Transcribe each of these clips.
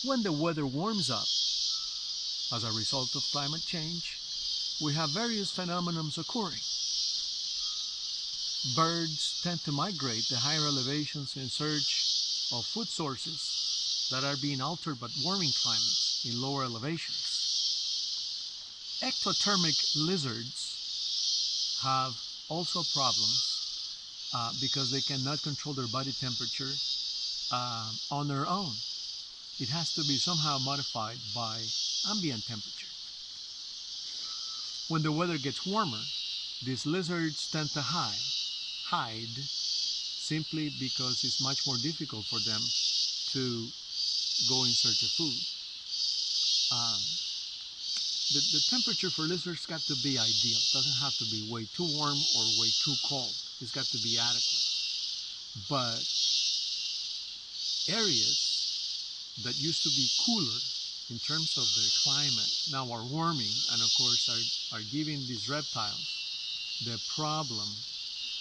When the weather warms up as a result of climate change, we have various phenomena occurring. Birds tend to migrate to higher elevations in search of food sources that are being altered by warming climates in lower elevations. Ectothermic lizards have also problems because they cannot control their body temperature on their own. It has to be somehow modified by ambient temperature. When the weather gets warmer, these lizards tend to hide simply because it's much more difficult for them to go in search of food. The temperature for lizards got to be ideal. It doesn't have to be way too warm or way too cold. It's got to be adequate. But areas that used to be cooler in terms of the climate now are warming, and of course are giving these reptiles the problem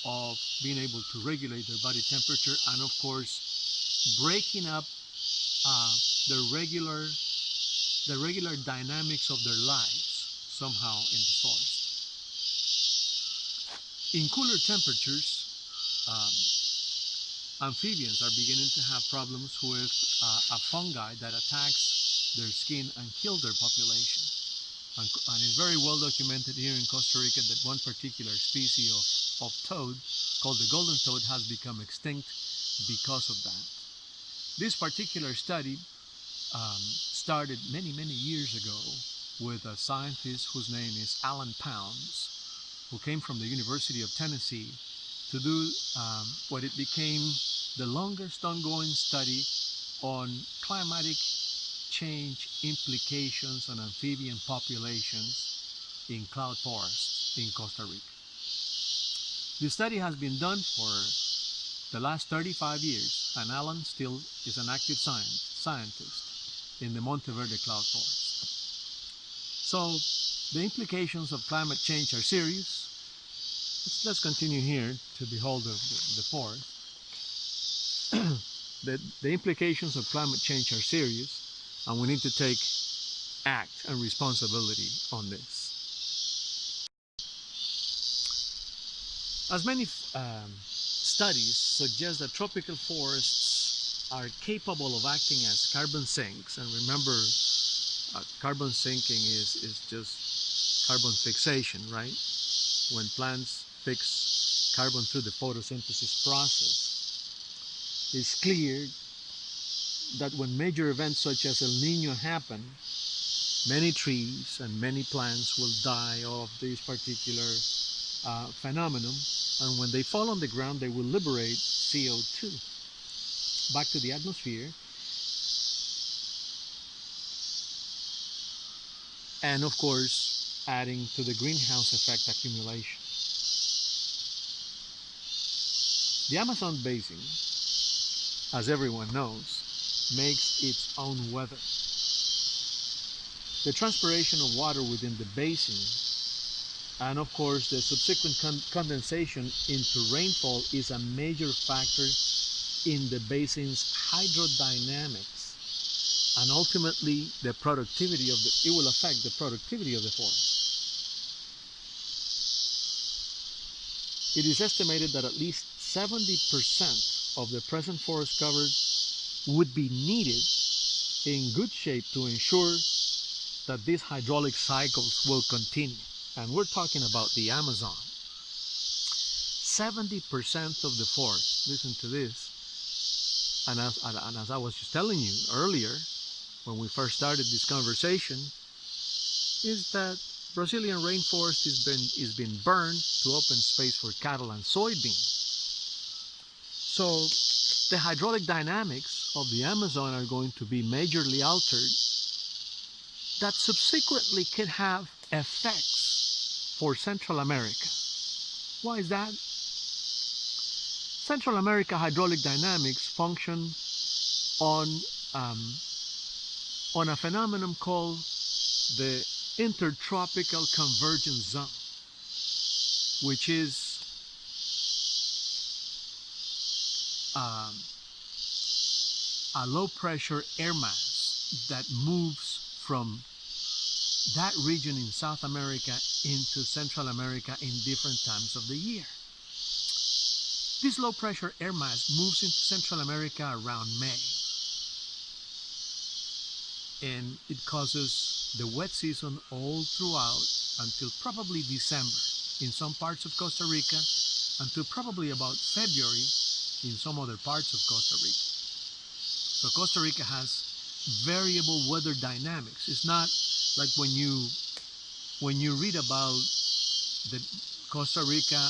of being able to regulate their body temperature, and of course breaking up the regular dynamics of their lives somehow in the forest. In cooler temperatures, amphibians are beginning to have problems with a fungi that attacks their skin and kills their population. And it's very well documented here in Costa Rica that one particular species of toad, called the golden toad, has become extinct because of that. This particular study started many years ago with a scientist whose name is Alan Pounds, who came from the University of Tennessee to do what it became the longest ongoing study on climatic change implications on amphibian populations in cloud forests in Costa Rica. The study has been done for the last 35 years, and Alan still is an active scientist in the Monteverde cloud forest. So the implications of climate change are serious. Let's continue here to behold the forest. The implications of climate change are serious, and we need to take act and responsibility on this. As many studies suggest that tropical forests are capable of acting as carbon sinks, and remember, carbon sinking is just carbon fixation, right? When plants fix carbon through the photosynthesis process. It's clear that when major events such as El Nino happen, many trees and many plants will die of this particular phenomenon, and when they fall on the ground, they will liberate CO2 back to the atmosphere, and of course adding to the greenhouse effect accumulation. The Amazon basin, as everyone knows, makes its own weather. The transpiration of water within the basin, and of course the subsequent condensation into rainfall, is a major factor in the basin's hydrodynamics, and ultimately the productivity of it will affect the productivity of the forest. It is estimated that at least 70% of the present forest cover would be needed in good shape to ensure that these hydraulic cycles will continue. And we're talking about the Amazon. 70% of the forest, listen to this, and as I was just telling you earlier, when we first started this conversation, is that Brazilian rainforest is being burned to open space for cattle and soybeans. So the hydraulic dynamics of the Amazon are going to be majorly altered that subsequently can have effects for Central America. Why is that? Central America hydraulic dynamics function on a phenomenon called the intertropical convergence zone, which is a low pressure air mass that moves from that region in South America into Central America in different times of the year. This low pressure air mass moves into Central America around May, and it causes the wet season all throughout until probably December in some parts of Costa Rica, until probably about February in some other parts of Costa Rica. So Costa Rica has variable weather dynamics. It's not like when you read about the Costa Rica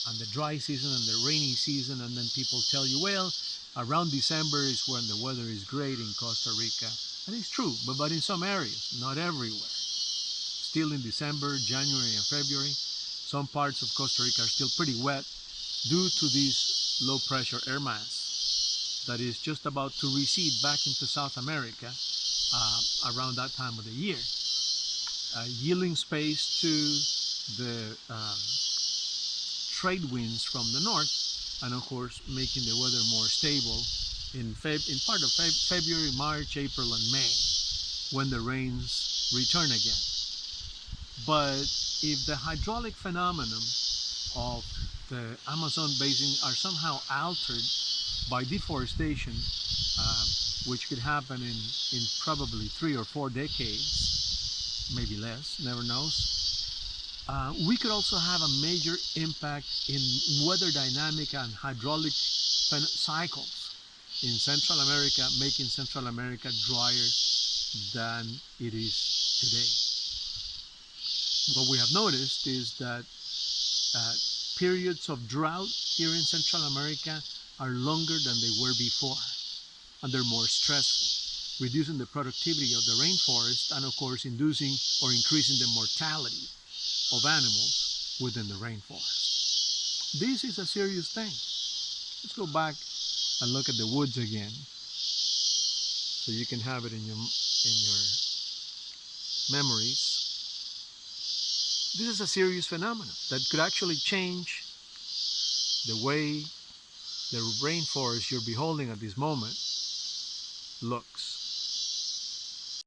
and the dry season and the rainy season, and then people tell you, well, around December is when the weather is great in Costa Rica. And it's true, but in some areas, not everywhere. Still in December, January, and February, some parts of Costa Rica are still pretty wet due to this low pressure air mass that is just about to recede back into South America around that time of the year, yielding space to the trade winds from the north, and of course making the weather more stable in part of February, March, April, and May, when the rains return again. But if the hydraulic phenomenon of the Amazon basin are somehow altered by deforestation, which could happen in probably 3 or 4 decades, maybe less, never knows, we could also have a major impact in weather dynamic and hydraulic cycles in Central America, making Central America drier than it is today. What we have noticed is that periods of drought here in Central America are longer than they were before, and they're more stressful, reducing the productivity of the rainforest and of course inducing or increasing the mortality of animals within the rainforest. This is a serious thing. Let's go back and look at the woods again, so you can have it in your memories. This is a serious phenomenon that could actually change the way the rainforest you're beholding at this moment looks.